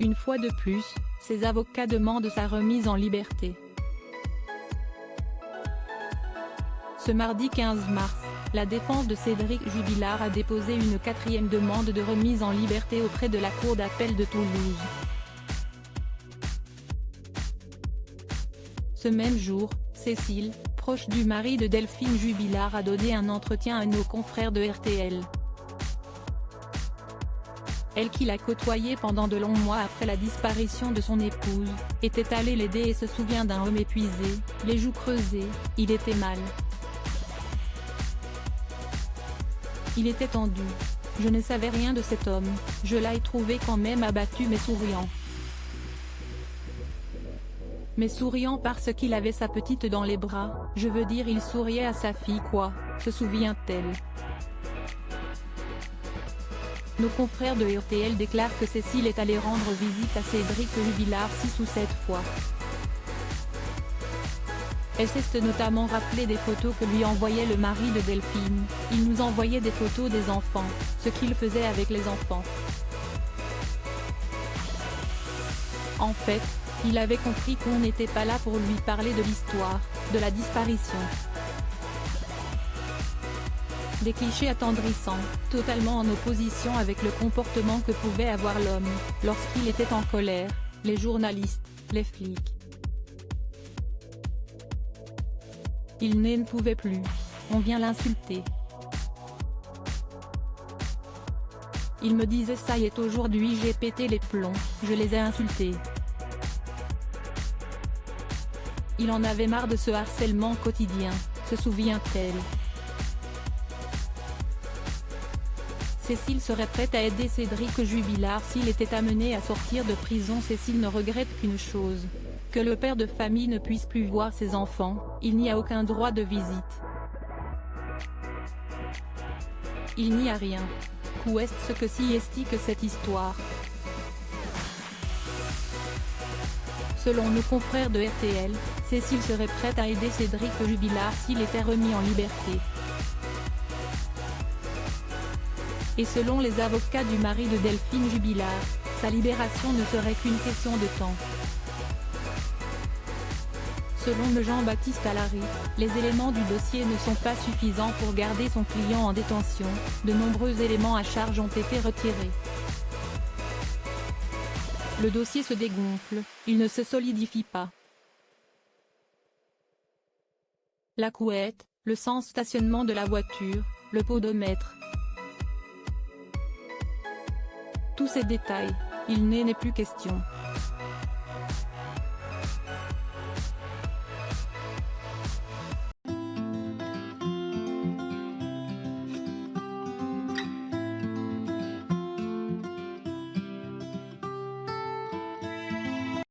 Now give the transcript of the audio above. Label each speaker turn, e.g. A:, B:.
A: Une fois de plus, ses avocats demandent sa remise en liberté. Ce mardi 15 mars, la défense de Cédric Jubilard a déposé une 4e demande de remise en liberté auprès de la Cour d'appel de Toulouse. Ce même jour, Cécile, proche du mari de Delphine Jubilard, a donné un entretien à nos confrères de RTL. Elle, qui l'a côtoyé pendant de longs mois après la disparition de son épouse, était allée l'aider et se souvient d'un homme épuisé, les joues creusées, il était mal. Il était tendu. Je ne savais rien de cet homme, je l'ai trouvé quand même abattu mais souriant. Mais souriant parce qu'il avait sa petite dans les bras, je veux dire il souriait à sa fille quoi, se souvient-elle. Nos confrères de RTL déclarent que Cécile est allée rendre visite à Cédric Jubilard 6 ou 7 fois. Elle s'est notamment rappelé des photos que lui envoyait le mari de Delphine. Il nous envoyait des photos des enfants, ce qu'il faisait avec les enfants. En fait, il avait compris qu'on n'était pas là pour lui parler de l'histoire, de la disparition. Des clichés attendrissants, totalement en opposition avec le comportement que pouvait avoir l'homme, lorsqu'il était en colère, les journalistes, les flics. Il ne pouvait plus. On vient l'insulter. Il me disait ça y est aujourd'hui j'ai pété les plombs, je les ai insultés. Il en avait marre de ce harcèlement quotidien, se souvient-elle. Cécile serait prête à aider Cédric Jubilard s'il était amené à sortir de prison. Cécile ne regrette qu'une chose. Que le père de famille ne puisse plus voir ses enfants, il n'y a aucun droit de visite. Il n'y a rien. Où est-ce que si est-ce que cette histoire? Selon nos confrères de RTL, Cécile serait prête à aider Cédric Jubilard s'il était remis en liberté. Et selon les avocats du mari de Delphine Jubilard, sa libération ne serait qu'une question de temps. Selon Jean-Baptiste Allary, les éléments du dossier ne sont pas suffisants pour garder son client en détention, de nombreux éléments à charge ont été retirés. Le dossier se dégonfle, il ne se solidifie pas. La couette, le sens stationnement de la voiture, le podomètre. Tous ces détails, il n'est plus question.